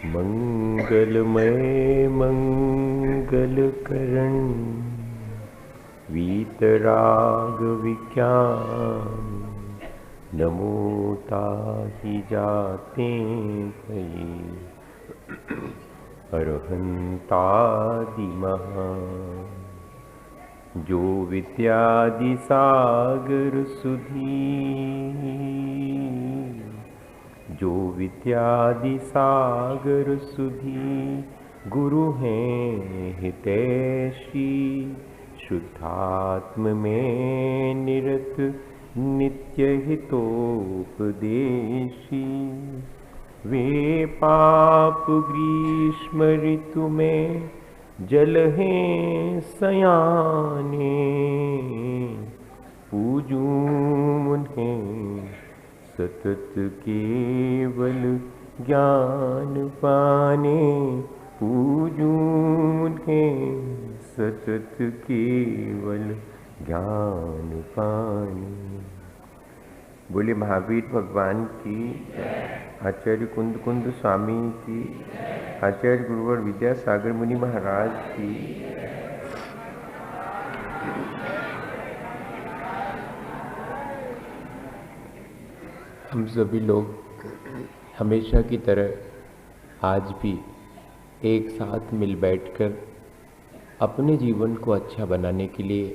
मंगलमय मंगलकरण वीतराग विज्ञान नमो ताहि जाते भये अरहंतादि महान जो विद्यादि सागर सुधी जो विद्यादि सागर सुधी गुरु हैं हितैषी शुद्धात्म में निरत नित्य हितोपदेशी वे पाप ग्रीष्म ऋतु में जल हैं सयाने पूजूं उन्हें सतत केवल ज्ञान पाने पूजूं उन्हें सतत केवल ज्ञान पाने। बोले महावीर भगवान की, आचार्य कुंद कुंद स्वामी की, आचार्य गुरुवर विद्यासागर मुनि महाराज की। हम सभी लोग हमेशा की तरह आज भी एक साथ मिल बैठकर अपने जीवन को अच्छा बनाने के लिए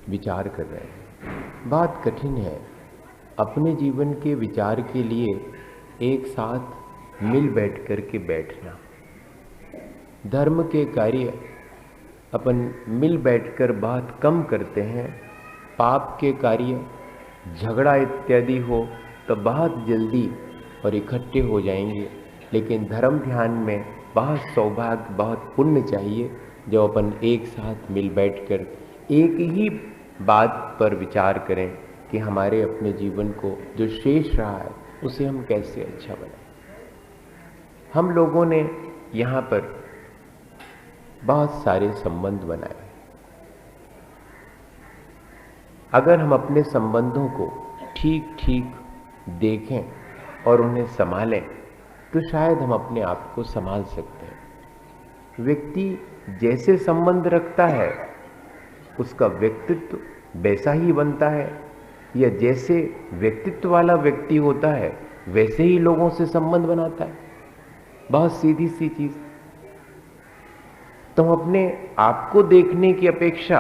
विचार कर रहे हैं। बात कठिन है, अपने जीवन के विचार के लिए एक साथ मिल बैठ कर के बैठना। धर्म के कार्य अपन मिल बैठकर बहुत कम करते हैं, पाप के कार्य झगड़ा इत्यादि हो तो बहुत जल्दी और इकट्ठे हो जाएंगे। लेकिन धर्म ध्यान में बहुत सौभाग्य, बहुत पुण्य चाहिए जो अपन एक साथ मिल बैठकर एक ही बात पर विचार करें कि हमारे अपने जीवन को जो शेष रहा है उसे हम कैसे अच्छा बनाएं। हम लोगों ने यहाँ पर बहुत सारे संबंध बनाए। अगर हम अपने संबंधों को ठीक ठीक देखें और उन्हें संभालें तो शायद हम अपने आप को संभाल सकते हैं। व्यक्ति जैसे संबंध रखता है उसका व्यक्तित्व वैसा ही बनता है, या जैसे व्यक्तित्व वाला व्यक्ति होता है वैसे ही लोगों से संबंध बनाता है। बहुत सीधी सी चीज। तो हम अपने आप को देखने की अपेक्षा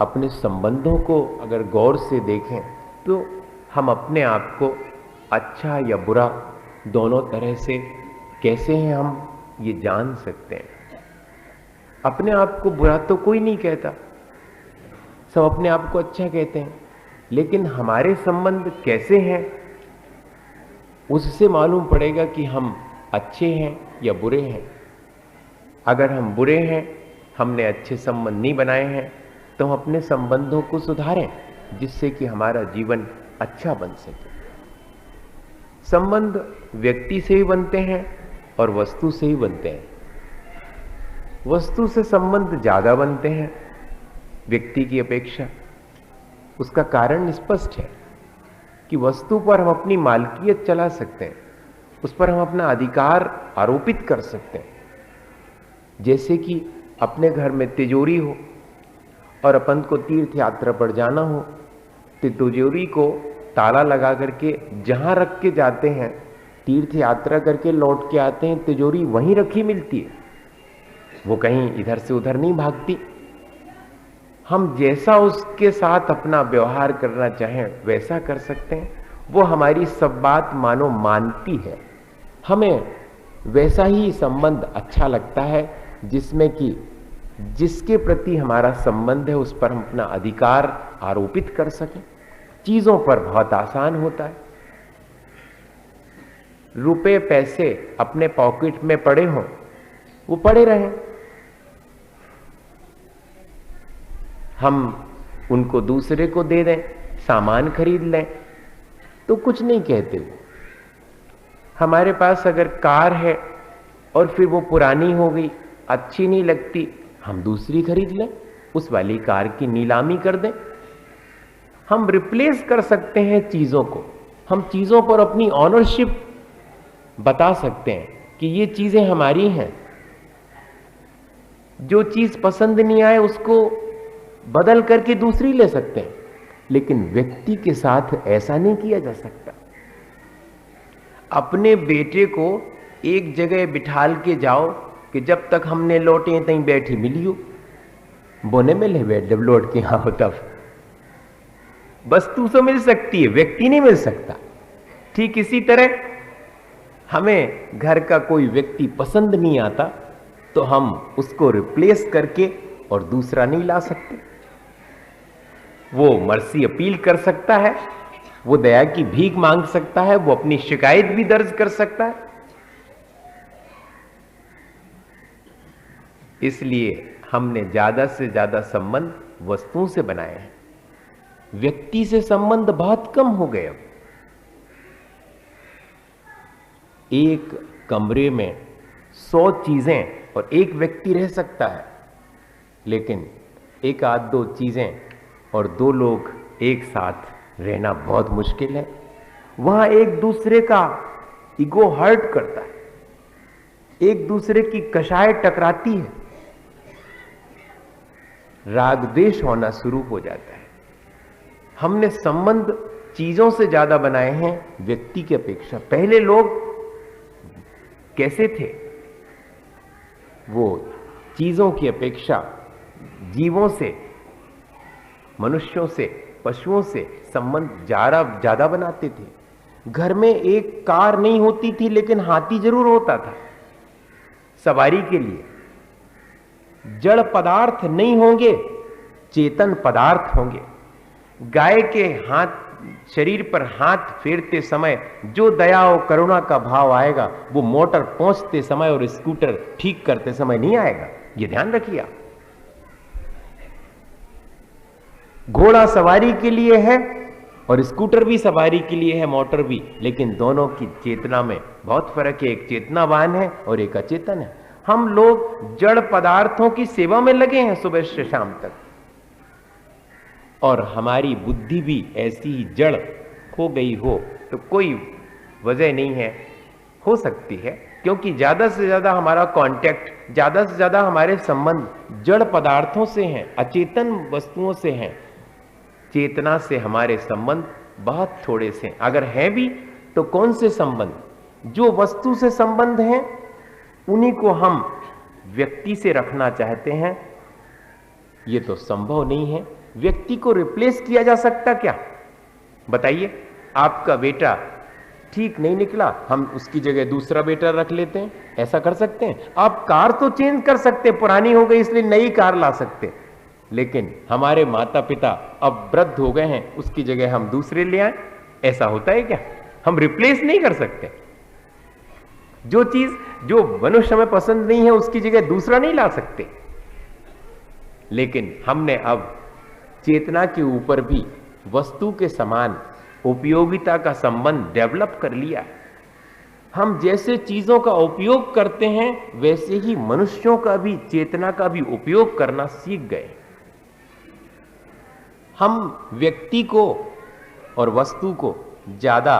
अपने संबंधों को अगर गौर से देखें तो हम अपने आप को अच्छा या बुरा दोनों तरह से कैसे हैं हम ये जान सकते हैं। अपने आप को बुरा तो कोई नहीं कहता, सब अपने आप को अच्छा कहते हैं, लेकिन हमारे संबंध कैसे हैं उससे मालूम पड़ेगा कि हम अच्छे हैं या बुरे हैं। अगर हम बुरे हैं, हमने अच्छे संबंध नहीं बनाए हैं, तो हम अपने संबंधों को सुधारें जिससे कि हमारा जीवन अच्छा बन सके। संबंध व्यक्ति से ही बनते हैं और वस्तु से ही बनते हैं। वस्तु से संबंध ज्यादा बनते हैं व्यक्ति की अपेक्षा। उसका कारण स्पष्ट है कि वस्तु पर हम अपनी मालकियत चला सकते हैं, उस पर हम अपना अधिकार आरोपित कर सकते हैं। जैसे कि अपने घर में तिजोरी हो और अपन को तीर्थ यात्रा पर जाना हो, तो तिजोरी को ताला लगा करके जहां रख के जाते हैं, तीर्थ यात्रा करके लौट के आते हैं, तिजोरी वहीं रखी मिलती है, वो कहीं इधर से उधर नहीं भागती। हम जैसा उसके साथ अपना व्यवहार करना चाहें वैसा कर सकते हैं। वो हमारी सब बात मानो मानती है, हमें वैसा ही संबंध अच्छा लगता है जिसमें कि जिसके प्रति हमारा संबंध है उस पर हम अपना अधिकार आरोपित कर सकें। चीजों पर बहुत आसान होता है। रुपए पैसे अपने पॉकेट में पड़े हों, वो पड़े रहें, हम उनको दूसरे को दे दें, सामान खरीद लें तो कुछ नहीं कहते वो। हमारे पास अगर कार है और फिर वो पुरानी हो गई, अच्छी नहीं लगती, हम दूसरी खरीद लें, उस वाली कार की नीलामी कर दें। हम रिप्लेस कर सकते हैं चीजों को, हम चीजों पर अपनी ऑनरशिप बता सकते हैं कि ये चीजें हमारी हैं। जो चीज पसंद नहीं आए उसको बदल करके दूसरी ले सकते हैं, लेकिन व्यक्ति के साथ ऐसा नहीं किया जा सकता। अपने बेटे को एक जगह बिठाल के जाओ कि जब तक हमने लौटे तहीं बैठी मिलियो, बोने में ले बैठ, जब लौट के आओ तब। वस्तु तो मिल सकती है, व्यक्ति नहीं मिल सकता। ठीक इसी तरह हमें घर का कोई व्यक्ति पसंद नहीं आता तो हम उसको रिप्लेस करके और दूसरा नहीं ला सकते। वो मर्सी अपील कर सकता है, वो दया की भीख मांग सकता है, वो अपनी शिकायत भी दर्ज कर सकता है। इसलिए हमने ज्यादा से ज्यादा संबंध वस्तुओं से बनाए हैं, व्यक्ति से संबंध बहुत कम हो गए। अब एक कमरे में 100 चीजें और एक व्यक्ति रह सकता है, लेकिन एक आध दो चीजें और 2 लोग एक साथ रहना बहुत मुश्किल है। वहां एक दूसरे का ईगो हर्ट करता है, एक दूसरे की कशाएं टकराती है, राग द्वेष होना शुरू हो जाता है। हमने संबंध चीजों से ज्यादा बनाए हैं व्यक्ति की अपेक्षा। पहले लोग कैसे थे? वो चीजों की अपेक्षा जीवों से, मनुष्यों से, पशुओं से संबंध ज्यादा बनाते थे। घर में एक कार नहीं होती थी, लेकिन हाथी जरूर होता था सवारी के लिए। जड़ पदार्थ नहीं होंगे, चेतन पदार्थ होंगे। गाय के शरीर पर हाथ फेरते समय जो दया और करुणा का भाव आएगा, वो मोटर पहुंचते समय और स्कूटर ठीक करते समय नहीं आएगा। ये ध्यान रखिए आप। घोड़ा सवारी के लिए है और स्कूटर भी सवारी के लिए है, मोटर भी, लेकिन दोनों की चेतना में बहुत फर्क है। एक चेतनावान है और एक अचेतन है। हम लोग जड़ पदार्थों की सेवा में लगे हैं सुबह से शाम तक, और हमारी बुद्धि भी ऐसी ही जड़ हो गई हो तो कोई वजह नहीं है, हो सकती है, क्योंकि ज्यादा से ज्यादा हमारा कांटेक्ट, ज्यादा से ज्यादा हमारे संबंध जड़ पदार्थों से हैं, अचेतन वस्तुओं से हैं। चेतना से हमारे संबंध बहुत थोड़े से, अगर हैं भी तो कौन से संबंध? जो वस्तु से संबंध हैं उन्हीं को हम व्यक्ति से रखना चाहते हैं। ये तो संभव नहीं है। व्यक्ति को रिप्लेस किया जा सकता क्या? बताइए। आपका बेटा ठीक नहीं निकला, हम उसकी जगह दूसरा बेटा रख लेते हैं, ऐसा कर सकते हैं? आप कार तो चेंज कर सकते हैं, पुरानी हो गई इसलिए नई कार ला सकते, लेकिन हमारे माता पिता अब वृद्ध हो गए हैं, उसकी जगह हम दूसरे ले आए, ऐसा होता है क्या? हम रिप्लेस नहीं कर सकते। जो चीज जो मनुष्य में पसंद नहीं है उसकी जगह दूसरा नहीं ला सकते। लेकिन हमने अब चेतना के ऊपर भी वस्तु के समान उपयोगिता का संबंध डेवलप कर लिया है। हम जैसे चीजों का उपयोग करते हैं वैसे ही मनुष्यों का भी, चेतना का भी उपयोग करना सीख गए। हम व्यक्ति को और वस्तु को ज्यादा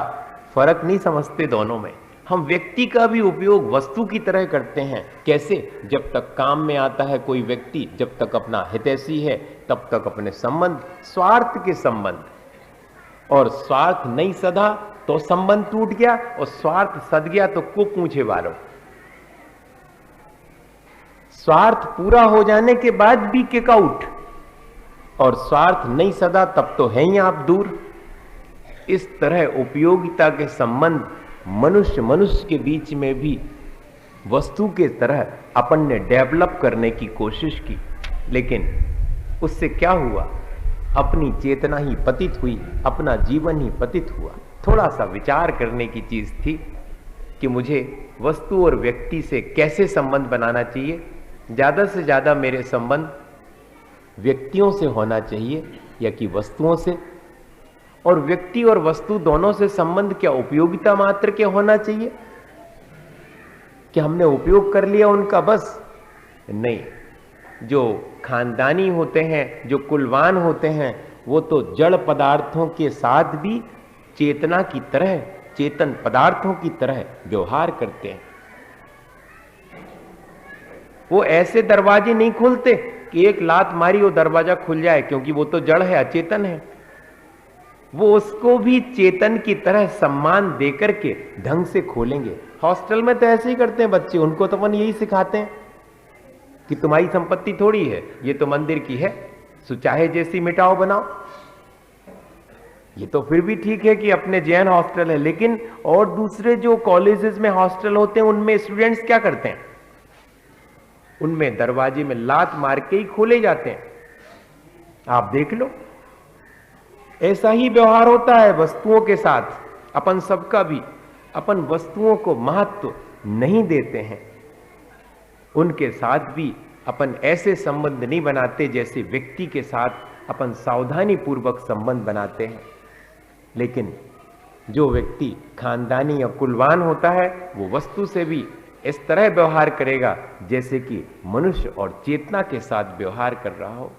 फर्क नहीं समझते दोनों में। हम व्यक्ति का भी उपयोग वस्तु की तरह करते हैं। कैसे? जब तक काम में आता है कोई व्यक्ति, जब तक अपना हितैषी है, तब तक अपने संबंध, स्वार्थ के संबंध, और स्वार्थ नहीं सधा तो संबंध टूट गया, और स्वार्थ सद गया तो को पूछे वालों। स्वार्थ पूरा हो जाने के बाद भी किक आउट, और स्वार्थ नहीं सदा तब तो है ही आप दूर। इस तरह उपयोगिता के संबंध मनुष्य के बीच में भी वस्तु के तरह अपन ने डेवलप करने की कोशिश की, लेकिन उससे क्या हुआ? अपनी चेतना ही पतित हुई, अपना जीवन ही पतित हुआ। थोड़ा सा विचार करने की चीज थी कि मुझे वस्तु और व्यक्ति से कैसे संबंध बनाना चाहिए। ज्यादा से ज्यादा मेरे संबंध व्यक्तियों से होना चाहिए या कि वस्तुओं से? और व्यक्ति और वस्तु दोनों से संबंध क्या उपयोगिता मात्र के होना चाहिए कि हमने उपयोग कर लिया उनका बस? नहीं। जो खानदानी होते हैं, जो कुलवान होते हैं, वो तो जड़ पदार्थों के साथ भी चेतना की तरह, चेतन पदार्थों की तरह व्यवहार करते हैं। वो ऐसे दरवाजे नहीं खोलते कि एक लात मारी वो दरवाजा खुल जाए, क्योंकि वो तो जड़ है, अचेतन है। वो उसको भी चेतन की तरह सम्मान देकर के ढंग से खोलेंगे। हॉस्टल में तो ऐसे ही करते हैं बच्चे, उनको तो अपन यही सिखाते हैं कि तुम्हारी संपत्ति थोड़ी है, ये तो मंदिर की है, सो चाहे जैसी मिटाओ बनाओ। ये तो फिर भी ठीक है कि अपने जैन हॉस्टल है, लेकिन और दूसरे जो कॉलेजेस में हॉस्टल होते हैं उनमें स्टूडेंट्स क्या करते हैं? उनमें दरवाजे में लात मार के ही खोले जाते हैं। आप देख लो, ऐसा ही व्यवहार होता है वस्तुओं के साथ। अपन सबका भी, अपन वस्तुओं को महत्व नहीं देते हैं, उनके साथ भी अपन ऐसे संबंध नहीं बनाते जैसे व्यक्ति के साथ अपन सावधानी पूर्वक संबंध बनाते हैं। लेकिन जो व्यक्ति खानदानी या कुलवान होता है वो वस्तु से भी इस तरह व्यवहार करेगा जैसे कि मनुष्य और चेतना के साथ व्यवहार कर रहा हो।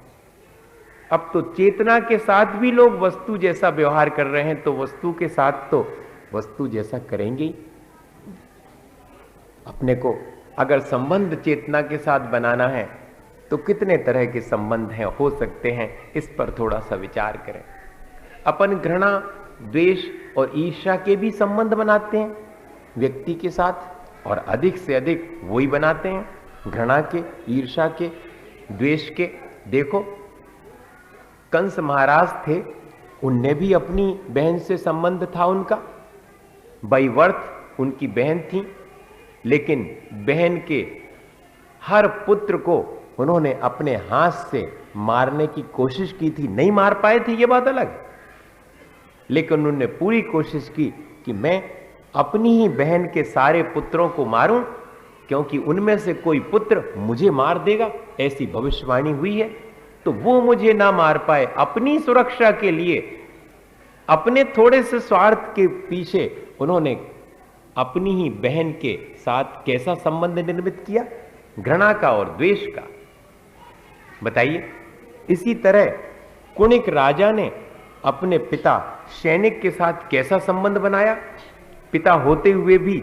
अब तो चेतना के साथ भी लोग वस्तु जैसा व्यवहार कर रहे हैं, तो वस्तु के साथ तो वस्तु जैसा करेंगे ही। अपने को अगर संबंध चेतना के साथ बनाना है तो कितने तरह के संबंध हैं, हो सकते हैं, इस पर थोड़ा सा विचार करें। अपन घृणा, द्वेष और ईर्ष्या के भी संबंध बनाते हैं व्यक्ति के साथ, और अधिक से अधिक वही बनाते हैं, घृणा के, ईर्ष्या के, द्वेष के। देखो, कंस महाराज थे, उनने भी अपनी बहन से संबंध था उनका, बाई बर्थ उनकी बहन थी, लेकिन बहन के हर पुत्र को उन्होंने अपने हाथ से मारने की कोशिश की थी। नहीं मार पाए थे, ये बात अलग, लेकिन उन्होंने पूरी कोशिश की कि मैं अपनी ही बहन के सारे पुत्रों को मारूं, क्योंकि उनमें से कोई पुत्र मुझे मार देगा, ऐसी भविष्यवाणी हुई है। तो वो मुझे ना मार पाए, अपनी सुरक्षा के लिए, अपने थोड़े से स्वार्थ के पीछे उन्होंने अपनी ही बहन के साथ कैसा संबंध निर्मित किया? घृणा का और द्वेष का। बताइए। इसी तरह कुणिक राजा ने अपने पिता सैनिक के साथ कैसा संबंध बनाया? पिता होते हुए भी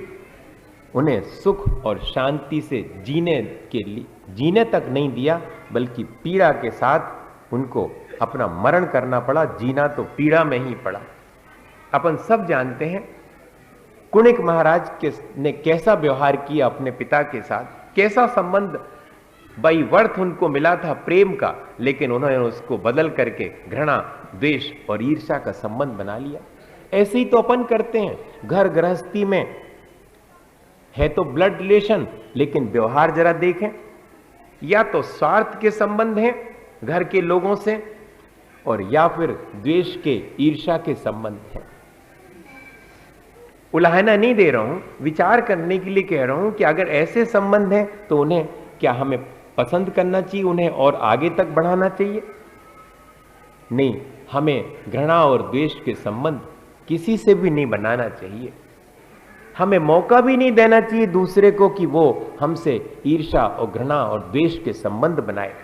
उन्हें सुख और शांति से जीने तक नहीं दिया, बल्कि पीड़ा के साथ उनको अपना मरण करना पड़ा। जीना तो पीड़ा में ही पड़ा। अपन सब जानते हैं कुणिक महाराज ने कैसा व्यवहार किया अपने पिता के साथ, कैसा संबंध बाई बर्थ उनको मिला था प्रेम का, लेकिन उन्होंने उसको बदल करके घृणा, द्वेष और ईर्ष्या का संबंध बना लिया। ऐसे ही तो अपन करते हैं। घर गृहस्थी में है तो ब्लड रिलेशन, लेकिन व्यवहार जरा देखें, या तो स्वार्थ के संबंध हैं घर के लोगों से, और या फिर द्वेष के, ईर्ष्या के संबंध हैं। उलाहना नहीं दे रहा हूं, विचार करने के लिए कह रहा हूं कि अगर ऐसे संबंध हैं तो उन्हें क्या हमें पसंद करना चाहिए, उन्हें और आगे तक बढ़ाना चाहिए? नहीं, हमें घृणा और द्वेष के संबंध किसी से भी नहीं बनाना चाहिए। हमें मौका भी नहीं देना चाहिए दूसरे को कि वो हमसे ईर्ष्या और घृणा और द्वेष के संबंध बनाए।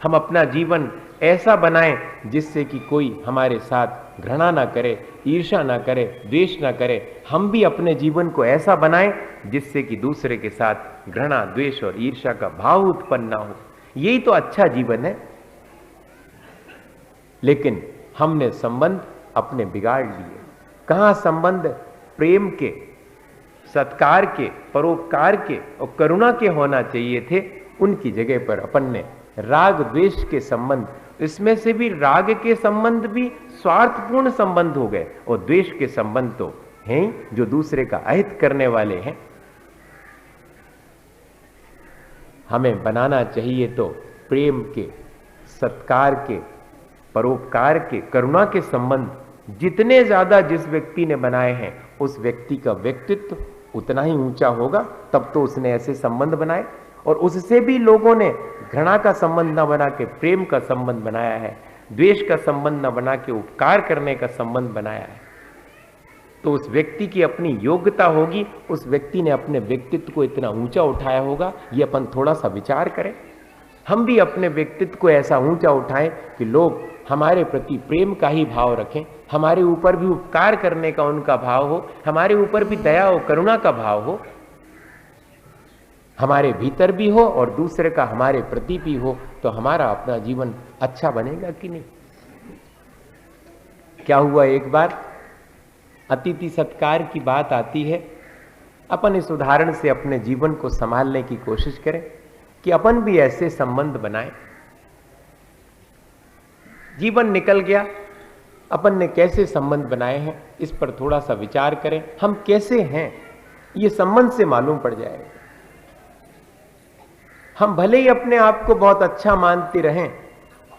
हम अपना जीवन ऐसा बनाएं जिससे कि कोई हमारे साथ घृणा ना करे, ईर्ष्या ना करे, द्वेष ना करे। हम भी अपने जीवन को ऐसा बनाएं जिससे कि दूसरे के साथ घृणा, द्वेष और ईर्ष्या का भाव उत्पन्न ना हो। यही तो अच्छा जीवन है। लेकिन हमने संबंध अपने बिगाड़ लिए। कहां संबंध प्रेम के, सत्कार के, परोपकार के और करुणा के होना चाहिए थे, उनकी जगह पर अपन ने राग द्वेष के संबंध, इसमें से भी राग के संबंध भी स्वार्थपूर्ण संबंध हो गए, और द्वेष के संबंध तो हैं जो दूसरे का अहित करने वाले हैं। हमें बनाना चाहिए तो प्रेम के, सत्कार के, परोपकार के, करुणा के संबंध जितने ज्यादा जिस व्यक्ति ने बनाए हैं, उस व्यक्ति का व्यक्तित्व उतना ही ऊंचा होगा। तब तो उसने ऐसे संबंध बनाए, और उससे भी लोगों ने घृणा का संबंध न बना के प्रेम का संबंध बनाया है, द्वेष का संबंध न बना के उपकार करने का संबंध बनाया है। तो उस व्यक्ति की अपनी योग्यता होगी, उस व्यक्ति ने अपने व्यक्तित्व को इतना ऊंचा उठाया होगा। ये अपन थोड़ा सा विचार करें। हम भी अपने व्यक्तित्व को ऐसा ऊंचा उठाएं कि लोग हमारे प्रति प्रेम का ही भाव रखें, हमारे ऊपर भी उपकार करने का उनका भाव हो, हमारे ऊपर भी दया और करुणा का भाव हो, हमारे भीतर भी हो और दूसरे का हमारे प्रति भी हो, तो हमारा अपना जीवन अच्छा बनेगा कि नहीं। क्या हुआ, एक बार अतिथि सत्कार की बात आती है। अपन इस उदाहरण से अपने जीवन को संभालने की कोशिश करें कि अपन भी ऐसे संबंध बनाएं। जीवन निकल गया, अपन ने कैसे संबंध बनाए हैं इस पर थोड़ा सा विचार करें। हम कैसे हैं ये संबंध से मालूम पड़ जाएगा। हम भले ही अपने आप को बहुत अच्छा मानते रहें,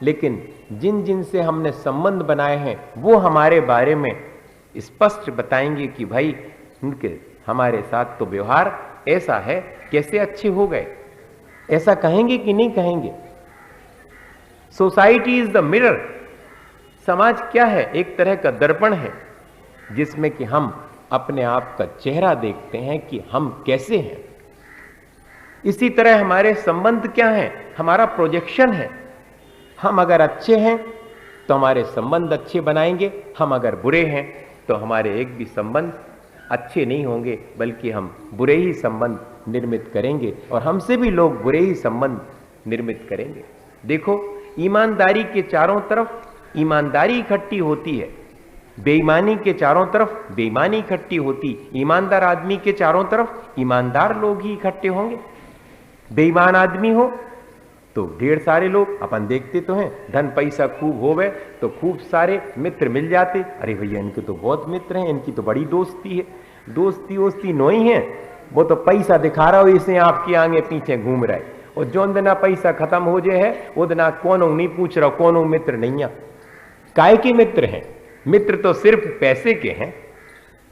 लेकिन जिन जिन से हमने संबंध बनाए हैं वो हमारे बारे में स्पष्ट बताएंगे कि भाई उनके हमारे साथ तो व्यवहार ऐसा है, कैसे अच्छे हो गए, ऐसा कहेंगे कि नहीं कहेंगे। Society is the mirror. समाज क्या है, एक तरह का दर्पण है जिसमें कि हम अपने आप का चेहरा देखते हैं कि हम कैसे हैं। इसी तरह हमारे संबंध क्या हैं, हमारा प्रोजेक्शन है। हम अगर अच्छे हैं तो हमारे संबंध अच्छे बनाएंगे, हम अगर बुरे हैं तो हमारे एक भी संबंध अच्छे नहीं होंगे, बल्कि हम बुरे ही संबंध निर्मित करेंगे और हमसे भी लोग बुरे ही संबंध निर्मित करेंगे। देखो, ईमानदारी के चारों तरफ ईमानदारी इकट्ठी होती है, बेईमानी के चारों तरफ बेईमानी इकट्ठी होती। ईमानदार आदमी के चारों तरफ ईमानदार लोग ही इकट्ठे होंगे। बेईमान आदमी हो तो ढेर सारे लोग, अपन देखते तो हैं, धन पैसा खूब होवे तो खूब सारे मित्र मिल जाते। अरे भैया इनके तो बहुत मित्र हैं, इनकी तो बड़ी दोस्ती है। दोस्ती वोस्ती नोई है, वो तो पैसा दिखा रहा हो इसे आपके आगे पीछे घूम रहा है। और जो दिना पैसा खत्म हो जाए है वो दिना कौन नहीं पूछ रहा, कौन मित्र नहीं है। काय के मित्र हैं? मित्र तो सिर्फ पैसे के हैं।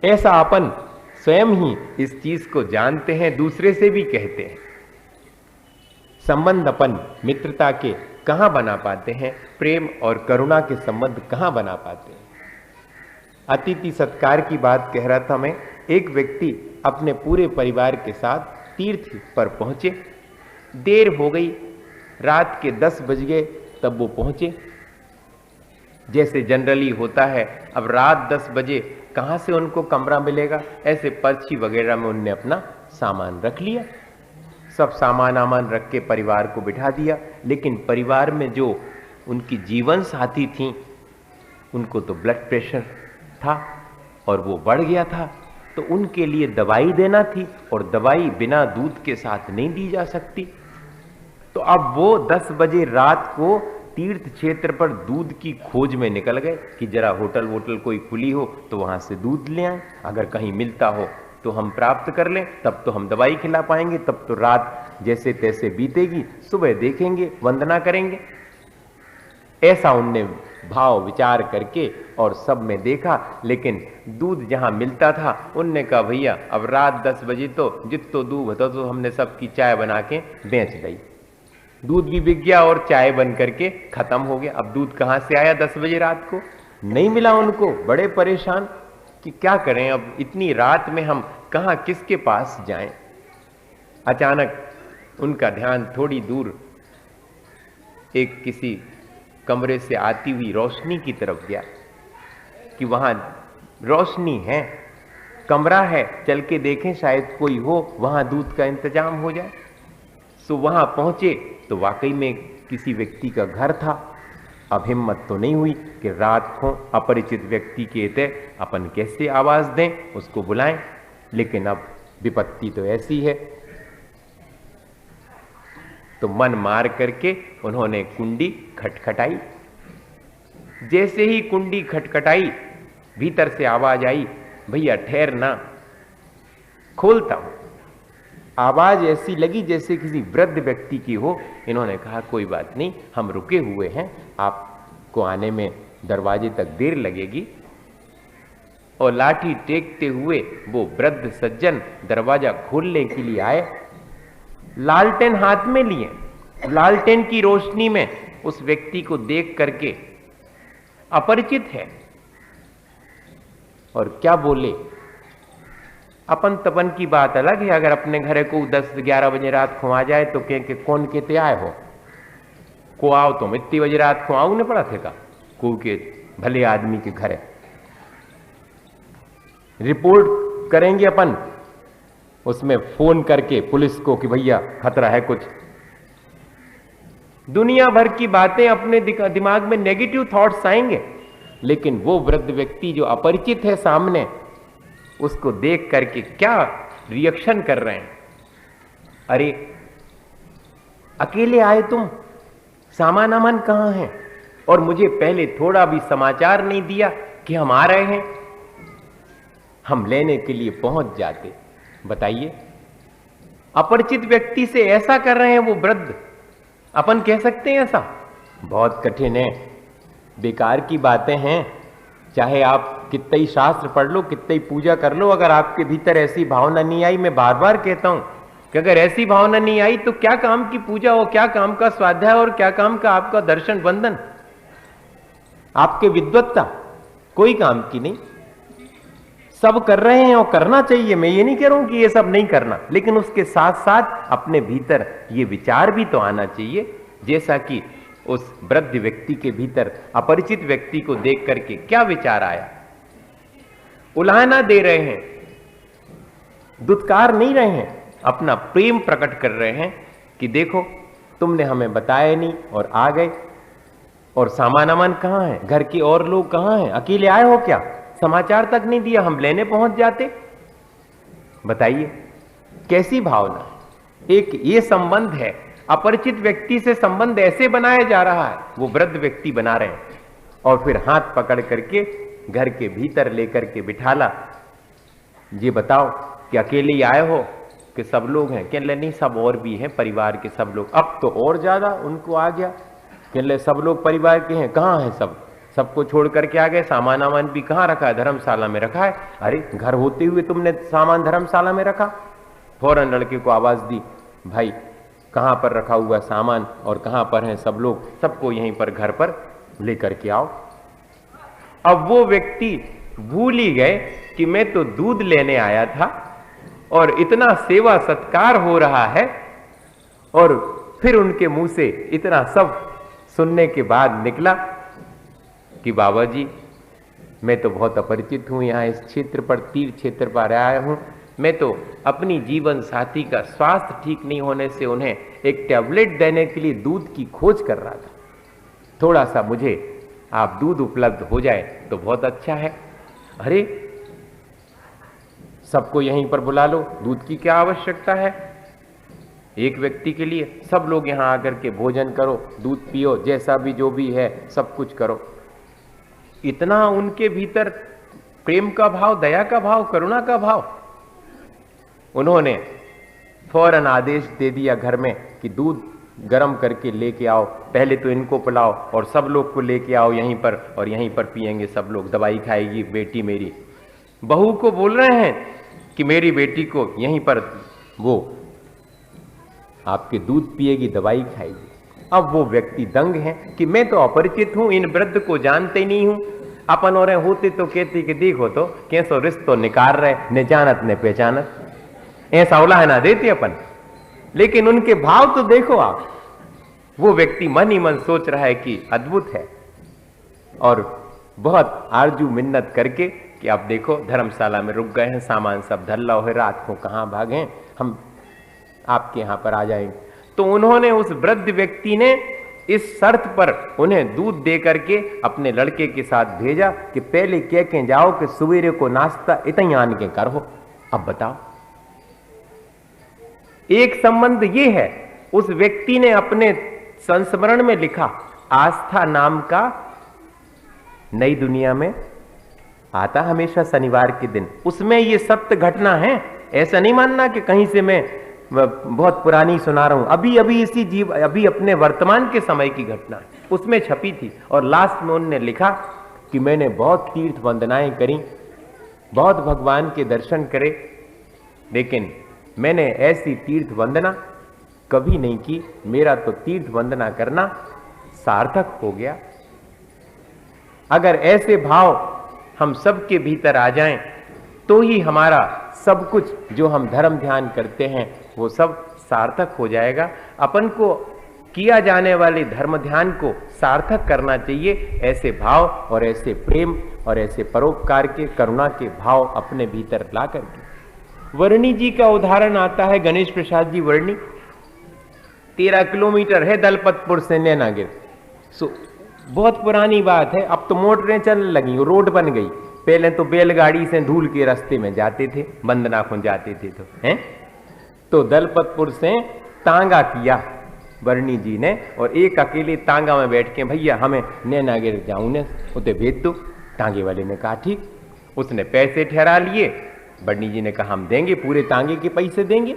ऐसा अपन स्वयं ही इस चीज को जानते हैं, दूसरे से भी कहते हैं। संबंध अपन मित्रता के कहां बना पाते हैं, प्रेम और करुणा के संबंध कहां बना पाते हैं। अतिथि सत्कार की बात कह रहा था मैं। एक व्यक्ति अपने पूरे परिवार के साथ तीर्थ पर पहुंचे। देर हो गई, रात के 10 बज गए तब वो पहुंचे। जैसे जनरली होता है, अब रात 10 बजे कहां से उनको कमरा मिलेगा, ऐसे पर्ची वगैरह में उनने अपना सामान रख लिया। सब सामान रख के परिवार को बिठा दिया। लेकिन परिवार में जो उनकी जीवन साथी थी उनको तो ब्लड प्रेशर था और वो बढ़ गया था, तो उनके लिए दवाई देना थी और दवाई बिना दूध के साथ नहीं दी जा सकती। तो अब वो 10 बजे रात को तीर्थ क्षेत्र पर दूध की खोज में निकल गए कि जरा होटल वोटल कोई खुली हो तो वहां से दूध ले आए, अगर कहीं मिलता हो तो हम प्राप्त कर लें, तब तो हम दवाई खिला पाएंगे, तब तो रात जैसे तैसे बीतेगी, सुबह देखेंगे, वंदना करेंगे। ऐसा उनने भाव विचार करके और सब में देखा, लेकिन दूध जहां मिलता था उनने कहा भैया अब रात 10 बजे तो जितो दूध होता तो हमने सबकी चाय बना के बेच दी। दूध भी बिक गया और चाय बन करके खत्म हो गया। अब दूध कहां से आया 10 बजे रात को? नहीं मिला उनको। बड़े परेशान कि क्या करें, अब इतनी रात में हम कहां किसके पास जाएं। अचानक उनका ध्यान थोड़ी दूर एक किसी कमरे से आती हुई रोशनी की तरफ गया कि वहां रोशनी है, कमरा है, चल के देखें शायद कोई हो, वहां दूध का इंतजाम हो जाए। सो वहां पहुंचे तो वाकई में किसी व्यक्ति का घर था। अब हिम्मत तो नहीं हुई कि रात को अपरिचित व्यक्ति के तय अपन कैसे आवाज दें, उसको बुलाएं। लेकिन अब विपत्ति तो ऐसी है, तो मन मार करके उन्होंने कुंडी खटखटाई। जैसे ही कुंडी खटखटाई भीतर से आवाज आई, भैया ठहरना, खोलता हूं। आवाज ऐसी लगी जैसे किसी वृद्ध व्यक्ति की हो। इन्होंने कहा कोई बात नहीं, हम रुके हुए हैं, आपको आने में दरवाजे तक देर लगेगी। और लाठी टेकते हुए वो वृद्ध सज्जन दरवाजा खोलने के लिए आए, लालटेन हाथ में लिए। लालटेन की रोशनी में उस व्यक्ति को देख करके अपरिचित है और क्या बोले। अपन तपन की बात अलग है, अगर अपने घरे को 10-11 बजे रात को आ जाए तो कह के कौन कहते आए हो, को आओ तुम, इतनी बजे रात को आओ ने पड़ा थे का को के भले आदमी के घर है, रिपोर्ट करेंगे अपन उसमें फोन करके पुलिस को कि भैया खतरा है कुछ। दुनिया भर की बातें अपने दिमाग में नेगेटिव थॉट्स आएंगे, लेकिन वो वृद्ध व्यक्ति जो अपरिचित है सामने, उसको देख करके क्या रिएक्शन कर रहे हैं। अरे अकेले आए तुम, सामान अमान कहां है, और मुझे पहले थोड़ा भी समाचार नहीं दिया कि हम आ रहे हैं, हम लेने के लिए पहुंच जाते। बताइए, अपरिचित व्यक्ति से ऐसा कर रहे हैं वो वृद्ध, अपन कह सकते हैं ऐसा? बहुत कठिन है, बेकार की बातें हैं। चाहे आप कितना ही शास्त्र पढ़ लो, कितना ही पूजा कर लो, अगर आपके भीतर ऐसी भावना नहीं आई, मैं बार बार कहता हूं कि अगर ऐसी भावना नहीं आई तो क्या काम की पूजा हो, क्या काम का स्वाध्याय और क्या काम का आपका दर्शन बंधन, आपके विद्वत्ता कोई काम की नहीं। सब कर रहे हैं और करना चाहिए, मैं ये नहीं कह रहा हूं कि ये सब नहीं करना, लेकिन उसके साथ साथ अपने भीतर ये विचार भी तो आना चाहिए, जैसा कि उस वृद्ध व्यक्ति के भीतर अपरिचित व्यक्ति को देख करके क्या विचार आया। उलाहना दे रहे हैं, दुत्कार नहीं रहे हैं, अपना प्रेम प्रकट कर रहे हैं कि देखो तुमने हमें बताया नहीं और आ गए, और सामान अमान कहां है, घर के और लोग कहां हैं, अकेले आए हो क्या, समाचार तक नहीं दिया, हम लेने पहुंच जाते। बताइए कैसी भावना। एक ये संबंध है, अपरिचित व्यक्ति से संबंध ऐसे बनाया जा रहा है, वो वृद्ध व्यक्ति बना रहे हैं, और फिर हाथ पकड़ करके घर के भीतर लेकर के बिठाला। ये बताओ कि अकेले ही आए हो कि सब लोग हैं? कह ले नहीं, सब और भी हैं, परिवार के सब लोग। अब तो और ज्यादा उनको आ गया, कह ले सब लोग परिवार के हैं, कहाँ हैं सब, सबको छोड़ करके आ गए, सामान आमान भी कहाँ रखा है, धर्मशाला में रखा है। अरे घर होते हुए तुमने सामान धर्मशाला में रखा। फौरन लड़के को आवाज दी, भाई कहाँ पर रखा हुआ सामान और कहाँ पर हैं सब लोग, सबको यहीं पर घर पर लेकर के आओ। अब वो व्यक्ति भूल ही गए कि मैं तो दूध लेने आया था, और इतना सेवा सत्कार हो रहा है, और फिर उनके मुंह से इतना सब सुनने के बाद निकला कि बाबा जी मैं तो बहुत अपरिचित हूं, यहाँ इस क्षेत्र पर, तीर्थ क्षेत्र पर आया हूं, मैं तो अपनी जीवन साथी का स्वास्थ्य ठीक नहीं होने से उन्हें एक टैबलेट देने के लिए दूध की खोज कर रहा था, थोड़ा सा मुझे आप दूध उपलब्ध हो जाए तो बहुत अच्छा है। अरे सबको यहीं पर बुला लो, दूध की क्या आवश्यकता है, एक व्यक्ति के लिए सब लोग यहां आकर के भोजन करो, दूध पियो, जैसा भी जो भी है सब कुछ करो। इतना उनके भीतर प्रेम का भाव, दया का भाव, करुणा का भाव। उन्होंने फौरन आदेश दे दिया घर में कि दूध गर्म करके लेके आओ, पहले तो इनको पिलाओ और सब लोग को लेके आओ यहीं पर, और यहीं पर पिएंगे सब लोग, दवाई खाएगी बेटी मेरी। बहू को बोल रहे हैं कि मेरी बेटी को यहीं पर वो आपके दूध पिएगी, दवाई खाएगी। अब वो व्यक्ति दंग है कि मैं तो अपरिचित हूं, इन वृद्ध को जानते नहीं हूं, अपन और होते तो कहते कि देखो तो कैसो रिश्तो निकाल रहे, न जानत न पहचानत, ऐसा उलाह ना देते अपन। लेकिन उनके भाव तो देखो आप, वो व्यक्ति मन ही मन सोच रहा है कि अद्भुत है, और बहुत आरजू मिन्नत करके कि आप देखो धर्मशाला में रुक गए हैं, सामान सब धल्ला है, रात को कहां भागे, हम आपके यहां पर आ जाएंगे। तो उन्होंने, उस वृद्ध व्यक्ति ने इस शर्त पर उन्हें दूध दे करके अपने लड़के के साथ भेजा कि पहले कह के जाओ कि सवेरे को नाश्ता इतनी आन के करो। अब बताओ, एक संबंध ये है, उस व्यक्ति ने अपने संस्मरण में लिखा, आस्था नाम का नई दुनिया में आता हमेशा शनिवार के दिन, उसमें ये सत्य घटना है। ऐसा नहीं मानना कि कहीं से मैं बहुत पुरानी सुना रहा हूं, अभी इसी अभी अपने वर्तमान के समय की घटना है, उसमें छपी थी। और लास्ट में उन्होंने लिखा कि मैंने बहुत तीर्थ वंदनाएं करी, बहुत भगवान के दर्शन करे, लेकिन मैंने ऐसी तीर्थ वंदना कभी नहीं की, मेरा तो तीर्थ वंदना करना सार्थक हो गया। अगर ऐसे भाव हम सबके भीतर आ जाएं तो ही हमारा सब कुछ जो हम धर्म ध्यान करते हैं वो सब सार्थक हो जाएगा। अपन को किया जाने वाले धर्म ध्यान को सार्थक करना चाहिए। ऐसे भाव और ऐसे प्रेम और ऐसे परोपकार के, करुणा के भाव अपने भीतर ला करके। वर्णी जी का उदाहरण आता है, गणेश प्रसाद जी वर्णी। 13 किलोमीटर है दलपतपुर से नैनागिर। बहुत पुरानी बात है, अब तो मोटरें चलने लगी, रोड बन गई। पहले तो बैलगाड़ी से धूल के रास्ते में जाते थे, बंदनाखुन जाते थे तो हैं। तो दलपतपुर से तांगा किया वर्णी जी ने, और एक अकेले तांगा में बैठ के, भैया हमें नैनागिर जाऊं ने, उसे भेज दो। तांगे वाले ने कहा ठीक। उसने पैसे ठहरा लिए। वर्णी जी ने कहा हम देंगे, पूरे तांगे के पैसे देंगे,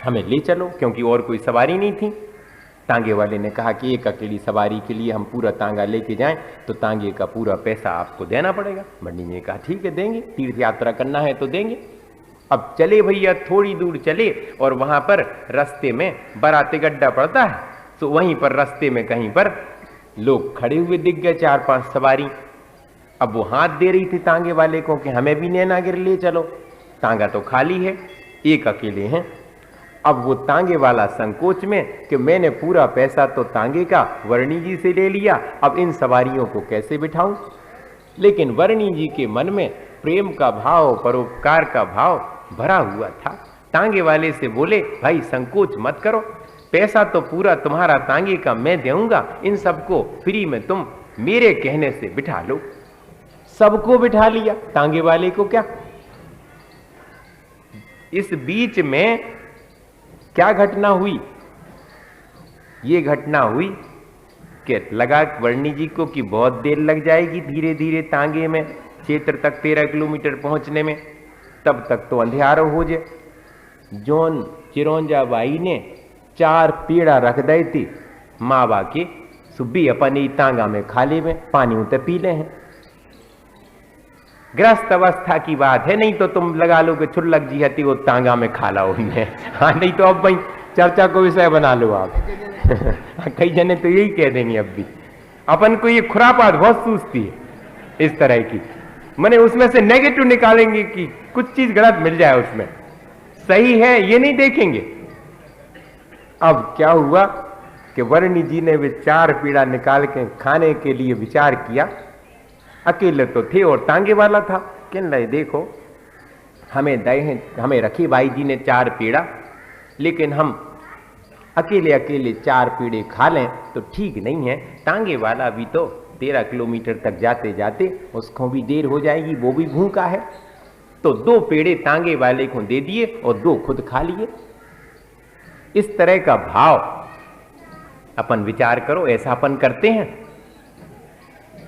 हमें ले चलो, क्योंकि और कोई सवारी नहीं थी। तांगे वाले ने कहा कि एक अकेली सवारी के लिए हम पूरा तांगा लेके जाएं तो तांगे का पूरा पैसा आपको देना पड़ेगा। वर्णी जी ने कहा ठीक है देंगे, तीर्थ यात्रा करना है तो देंगे। अब चले भैया, थोड़ी दूर चले और वहां पर रास्ते में बराते गड्ढा पड़ता है, तो वहीं पर रास्ते में कहीं पर लोग खड़े हुए दिख गए, 4-5 सवारी। अब वो हाथ दे रही थी तांगे वाले को कि हमें भी नैनागिर ले चलो। तांगा तो खाली है, एक अकेले हैं। अब वो तांगे वाला संकोच में कि मैंने पूरा पैसा तो तांगे का वर्णी जी से ले लिया, अब इन सवारियों को कैसे बिठाऊं। लेकिन वर्णी जी के मन में प्रेम का भाव, परोपकार का भाव भरा हुआ था। तांगे वाले से बोले भाई संकोच मत करो, पैसा तो पूरा तुम्हारा तांगे का मैं दूंगा, इन सबको फ्री में तुम मेरे कहने से बिठा लो। सबको बिठा लिया, तांगे वाले को क्या। इस बीच में क्या घटना हुई? ये घटना हुई कि लगा वर्णी जी को कि बहुत देर लग जाएगी धीरे धीरे तांगे में क्षेत्र तक 13 किलोमीटर पहुंचने में, तब तक तो अंधेरा हो जाए। जोन चिरौंजा बाई ने 4 पेड़ा रख दे थी मावा के, सुबी अपनी तांगा में खाली में पानी उते पी ले हैं। ग्रस्त अवस्था की बात है, नहीं तो तुम लगा लो कि छुल्लक जी हती वो तांगा में खाला उन्हें। हाँ नहीं तो अब भाई चर्चा को विषय बना लो आप। कई जने तो यही कह देंगे अब भी। अपन को ये खुरापात बहुत सूझती है इस तरह की, मैंने उसमें से नेगेटिव निकालेंगे कि कुछ चीज गलत मिल जाए उसमें, सही है ये नहीं देखेंगे। अब क्या हुआ कि वर्णी जी ने वे 4 पीड़ा निकाल के खाने के लिए विचार किया। अकेले तो थे और तांगे वाला था। कहने लगे देखो हमें दए हैं, हमें रखी भाई जी ने 4 पीड़ा, लेकिन हम अकेले अकेले 4 पीड़े खा लें तो ठीक नहीं है। तांगे वाला भी तो 13 किलोमीटर तक जाते जाते उसको भी देर हो जाएगी, वो भी भूखा है। तो 2 पेड़े तांगे वाले को दे दिए और 2 खुद खा लिए। इस तरह का भाव अपन विचार करो, ऐसा अपन करते हैं।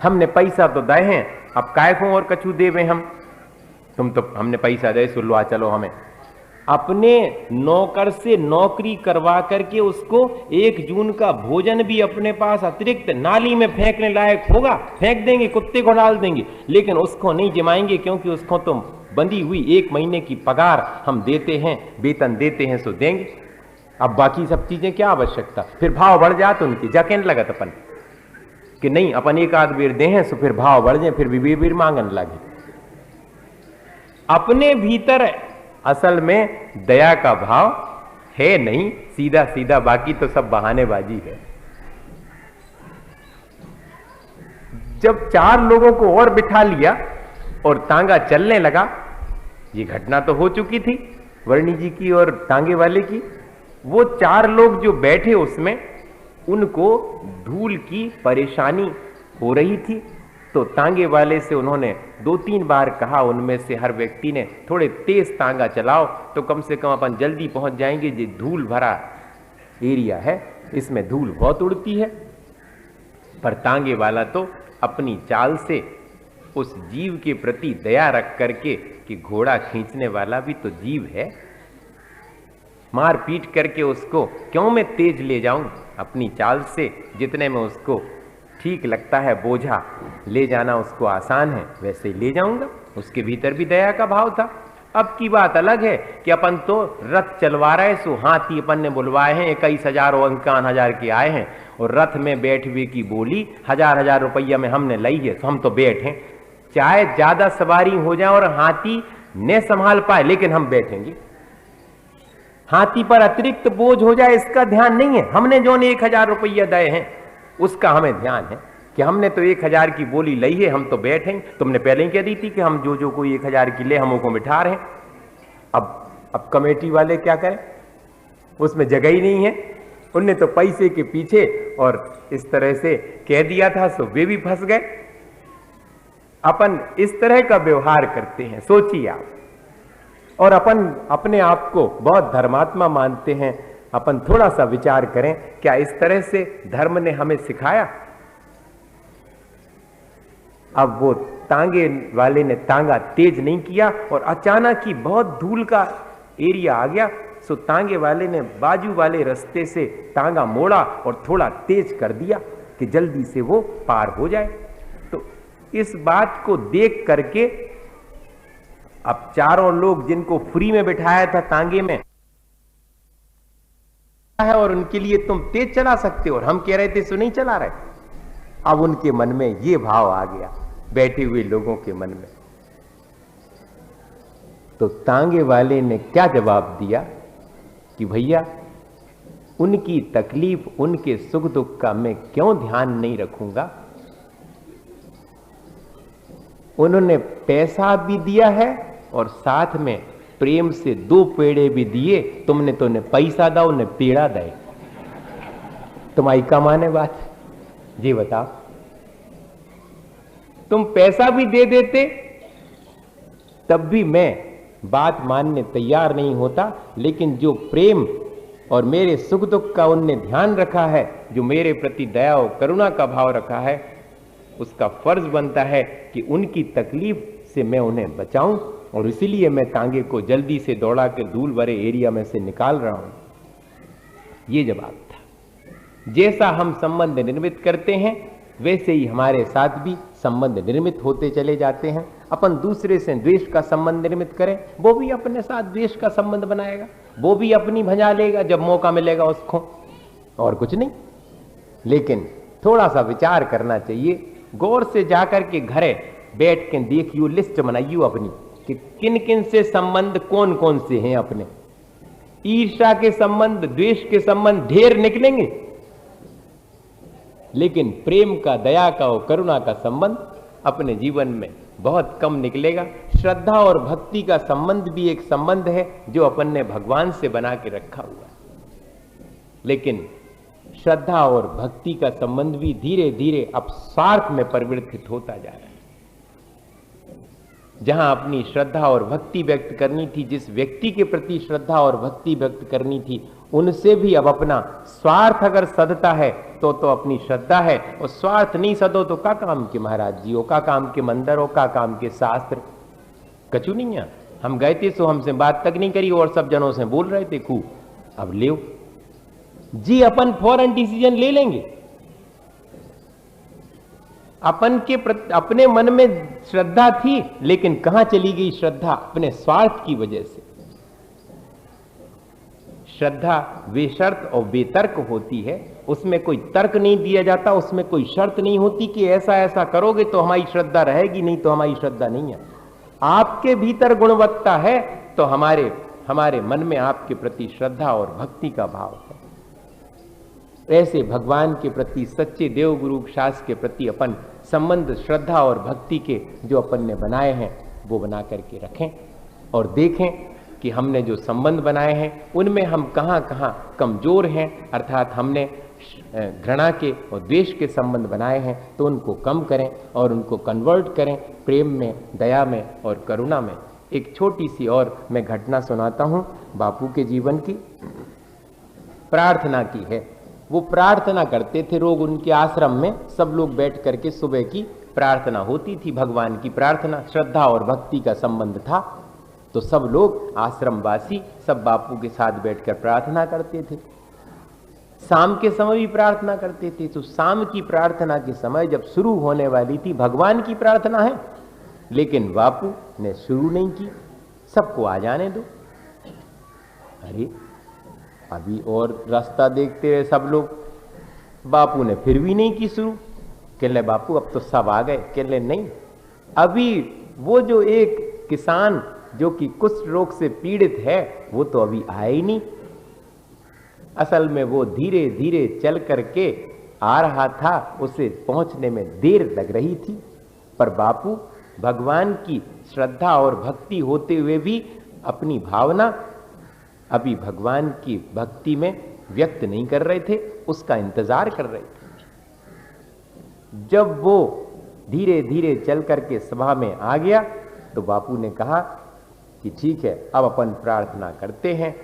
हमने पैसा तो दे हैं, अब काय को और कछु देवे हम, तुम तो हमने पैसा दे सुलवा चलो हमें। अपने नौकर से नौकरी करवा करके उसको 1 जून का भोजन भी अपने पास अतिरिक्त नाली में फेंकने लायक होगा, फेंक देंगे, कुत्ते को डाल देंगे, लेकिन उसको नहीं जमाएंगे, क्योंकि उसको तो बंधी हुई 1 महीने की पगार हम देते हैं, वेतन देते हैं, सो देंगे। अब बाकी सब चीजें क्या आवश्यकता। फिर भाव बढ़ जाते उनकी, जाके लगत अपन कि नहीं अपन 1 आध बेर दे हैं, सो फिर भाव बढ़ जाए, फिर भी बेर मांगने लगे। अपने भीतर असल में दया का भाव है नहीं, सीधा सीधा, बाकी तो सब बहानेबाजी है। जब 4 लोगों को और बिठा लिया और तांगा चलने लगा, ये घटना तो हो चुकी थी वर्णी जी की और तांगे वाले की। वो 4 लोग जो बैठे उसमें, उनको धूल की परेशानी हो रही थी। तो तांगे वाले से उन्होंने 2-3 बार कहा, उनमें से हर व्यक्ति ने थोड़े तेज तांगा चलाओ तो कम से कम अपन जल्दी पहुंच जाएंगे, ये धूल भरा एरिया है, इसमें धूल बहुत उड़ती है। पर तांगे वाला तो अपनी चाल से उस जीव के प्रति दया रख करके कि घोड़ा खींचने वाला भी तो जीव है, मार पीट करके उसको क्यों मैं तेज ले जाऊं, अपनी चाल से जितने में उसको ठीक लगता है बोझा ले जाना उसको आसान है, वैसे ही ले जाऊंगा। उसके भीतर भी दया का भाव था। अब की बात अलग है कि अपन तो रथ चलवा रहे, सो हाथी अपन ने बुलवाए हैं, 21,000 और 51,000 के आए हैं, और रथ में बैठवे की बोली 1000-1000 रुपया में हमने लाई है, तो हम तो बैठे, चाहे ज्यादा सवारी हो जाए और हाथी न संभाल पाए, लेकिन हम बैठेंगे। हाथी पर अतिरिक्त बोझ हो जाए इसका ध्यान नहीं है। हमने जो 1000 रुपया दे हैं उसका हमें ध्यान है कि हमने तो 1000 की बोली ली है, हम तो बैठे। तुमने पहले ही कह दी थी कि हम जो कोई 1000 की ले हम को मिठा रहे हैं। अब कमेटी वाले क्या करें, उसमें जगह ही नहीं है। उनने तो पैसे के पीछे और इस तरह से कह दिया था, सो वे भी फंस गए। अपन इस तरह का व्यवहार करते हैं, सोचिए आप। और अपन अपने आप को बहुत धर्मात्मा मानते हैं। अपन थोड़ा सा विचार करें, क्या इस तरह से धर्म ने हमें सिखाया? अब वो तांगे वाले ने तांगा तेज नहीं किया और अचानक ही बहुत धूल का एरिया आ गया, सो तांगे वाले ने बाजू वाले रास्ते से तांगा मोड़ा और थोड़ा तेज कर दिया कि जल्दी से वो पार हो जाए। तो इस बात को देख करके अब चारों लोग जिनको फ्री में बिठाया था तांगे में है और उनके लिए तुम तेज चला सकते हो और हम कह रहे थे सो नहीं चला रहे। अब उनके मन में ये भाव आ गया, बैठे हुए लोगों के मन में। तो तांगे वाले ने क्या जवाब दिया कि भैया उनकी तकलीफ, उनके सुख दुख का मैं क्यों ध्यान नहीं रखूंगा। उन्होंने पैसा भी दिया है और साथ में प्रेम से 2 पेड़े भी दिए। तुमने तो उन्हें पैसा दो, उन्हें पेड़ा दे। तुम्हारी कमाने बात जी बताओ। तुम पैसा भी दे देते तब भी मैं बात मानने तैयार नहीं होता, लेकिन जो प्रेम और मेरे सुख दुख का उनने ध्यान रखा है, जो मेरे प्रति दया और करुणा का भाव रखा है, उसका फर्ज बनता है कि उनकी तकलीफ से मैं उन्हें बचाऊं। और इसीलिए मैं तांगे को जल्दी से दौड़ा कर धूल भरे एरिया में से निकाल रहा हूं। ये जवाब था। जैसा हम संबंध निर्मित करते हैं वैसे ही हमारे साथ भी संबंध निर्मित होते चले जाते हैं। अपन दूसरे से द्वेष का संबंध निर्मित करें, वो भी अपने साथ द्वेष का संबंध बनाएगा, वो भी अपनी भजा लेगा जब मौका मिलेगा उसको, और कुछ नहीं। लेकिन थोड़ा सा विचार करना चाहिए, गौर से जाकर के घरे बैठ के देखियो, लिस्ट बनाइयो अपनी कि किन किन से संबंध कौन कौन से हैं अपने। ईर्ष्या के संबंध, द्वेष के संबंध ढेर निकलेंगे, लेकिन प्रेम का, दया का और करुणा का संबंध अपने जीवन में बहुत कम निकलेगा। श्रद्धा और भक्ति का संबंध भी एक संबंध है जो अपन ने भगवान से बना के रखा हुआ है, लेकिन श्रद्धा और भक्ति का संबंध भी धीरे धीरे अब स्वार्थ में परिवर्तित होता जा रहा है। जहां अपनी श्रद्धा और भक्ति व्यक्त करनी थी, जिस व्यक्ति के प्रति श्रद्धा और भक्ति व्यक्त करनी थी, उनसे भी अब अपना स्वार्थ अगर सधता है तो अपनी श्रद्धा है, और स्वार्थ नहीं सदो तो का काम के महाराज जी हो, का काम के मंदिर हो, का काम के शास्त्र, कचू नहीं है। हम गए थे सो हमसे बात तक नहीं करी और सब जनों से बोल रहे थे खूब। अब ले जी, अपन फौरन डिसीजन ले लेंगे। अपन के अपने मन में श्रद्धा थी, लेकिन कहां चली गई श्रद्धा? अपने स्वार्थ की वजह से। श्रद्धा बेशर्त और बेतर्क होती है, उसमें कोई तर्क नहीं दिया जाता, उसमें कोई शर्त नहीं होती कि ऐसा ऐसा करोगे तो हमारी श्रद्धा रहेगी, नहीं तो हमारी श्रद्धा नहीं है। आपके भीतर गुणवत्ता है तो हमारे मन में आपके प्रति श्रद्धा और भक्ति का भाव है। ऐसे भगवान के प्रति, सच्चे देव गुरु शास्त्र के प्रति अपन संबंध श्रद्धा और भक्ति के जो अपन ने बनाए हैं वो बना करके रखें और देखें कि हमने जो संबंध बनाए हैं उनमें हम कहाँ कहाँ कमजोर हैं, अर्थात हमने घृणा के और द्वेष के संबंध बनाए हैं तो उनको कम करें और उनको कन्वर्ट करें प्रेम में, दया में और करुणा में। एक छोटी सी और मैं घटना सुनाता हूँ बापू के जीवन की। प्रार्थना की है, वो प्रार्थना करते थे रोग, उनके आश्रम में सब लोग बैठ करके सुबह की प्रार्थना होती थी, भगवान की प्रार्थना, श्रद्धा और भक्ति का संबंध था। तो सब लोग आश्रमवासी सब बापू के साथ बैठकर प्रार्थना करते थे। शाम के समय भी प्रार्थना करते थे। तो शाम की प्रार्थना के समय जब शुरू होने वाली थी, भगवान की प्रार्थना है लेकिन बापू ने शुरू नहीं की, सबको आ जाने दो। अरे अभी और रास्ता देखते रहे सब लोग, बापू ने फिर भी नहीं की शुरू। कह ले बापू अब तो सब आ गए। कह ले नहीं, अभी वो जो एक किसान जो कि कुष्ठ रोग से पीड़ित है वो तो अभी आया ही नहीं, असल में वो धीरे धीरे चल करके आ रहा था, उसे पहुंचने में देर लग रही थी। पर बापू भगवान की श्रद्धा और भक्ति होते हुए भी अपनी भावना अभी भगवान की भक्ति में व्यक्त नहीं कर रहे थे, उसका इंतजार कर रहे थे। जब वो धीरे धीरे चल करके सभा में आ गया तो बापू ने कहा कि ठीक है, अब अपन प्रार्थना करते हैं।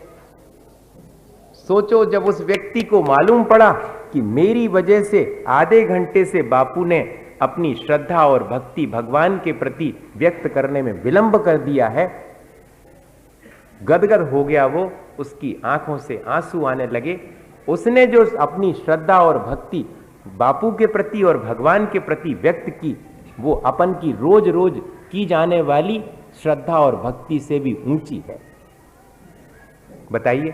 सोचो, जब उस व्यक्ति को मालूम पड़ा कि मेरी वजह से आधे घंटे से बापू ने अपनी श्रद्धा और भक्ति भगवान के प्रति व्यक्त करने में विलंब कर दिया है, गदगद हो गया वो, उसकी आंखों से आंसू आने लगे। उसने जो अपनी श्रद्धा और भक्ति बापू के प्रति और भगवान के प्रति व्यक्त की, वो अपन की रोज रोज की जाने वाली श्रद्धा और भक्ति से भी ऊंची है। बताइए,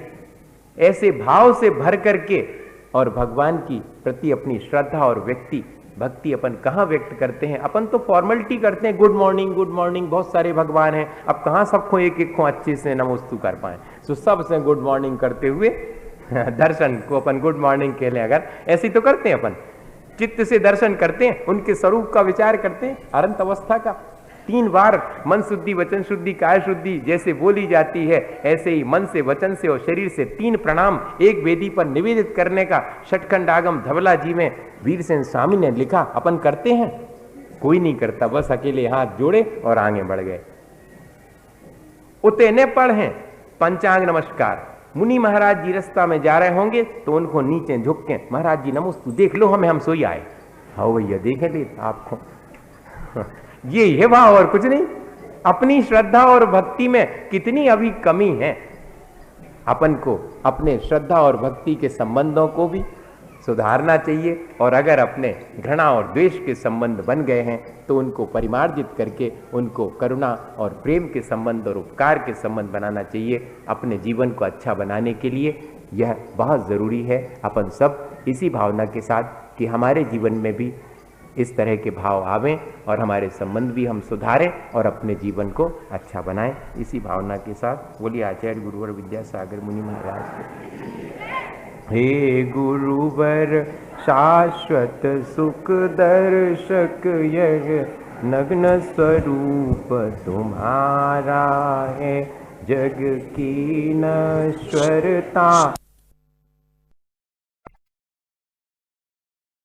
ऐसे भाव से भर करके और भगवान की प्रति अपनी श्रद्धा और व्यक्ति भक्ति अपन कहां व्यक्त करते हैं? अपन तो फॉर्मेलिटी करते हैं, गुड मॉर्निंग गुड मॉर्निंग, बहुत सारे भगवान हैं, अब कहां सबको एक एक को अच्छे से नमोस्तु कर पाए। तो सबसे गुड मॉर्निंग करते हुए दर्शन को अपन गुड मॉर्निंग कह लें, अगर ऐसी तो करते हैं अपन, चित्त से दर्शन करते हैं, उनके स्वरूप का विचार करते हैं, अनंत अवस्था का। 3 बार मन शुद्धि, वचन शुद्धि, काय शुद्धि जैसे बोली जाती है, ऐसे ही मन से, वचन से और शरीर से 3 प्रणाम एक वेदी पर निवेदित करने का षटखंड आगम धवला जी में वीरसेन स्वामी ने लिखा। अपन करते हैं? कोई नहीं करता, बस अकेले हाथ जोड़े और आगे बढ़ गए। उतने पढ़े पंचांग नमस्कार। मुनि महाराज जी रास्ता में जा रहे होंगे तो उनको नीचे झुक के, महाराज जी नमोस्तु, देख लो हमें, हम सोई आए। हाँ भैया देखे ले आपको ये है भाव और कुछ नहीं। अपनी श्रद्धा और भक्ति में कितनी अभी कमी है। अपन को अपने श्रद्धा और भक्ति के संबंधों को भी सुधारना चाहिए, और अगर अपने घृणा और द्वेष के संबंध बन गए हैं तो उनको परिमार्जित करके उनको करुणा और प्रेम के संबंध और उपकार के संबंध बनाना चाहिए। अपने जीवन को अच्छा बनाने के लिए यह बहुत ज़रूरी है। अपन सब इसी भावना के साथ कि हमारे जीवन में भी इस तरह के भाव आवें और हमारे संबंध भी हम सुधारें और अपने जीवन को अच्छा बनाएं, इसी भावना के साथ बोलिए आचार्य गुरुवर विद्यासागर मुनि महाराज को। हे गुरुवर शाश्वत सुख दर्शक, यह नग्न स्वरूप तुम्हारा है, जग की नश्वरता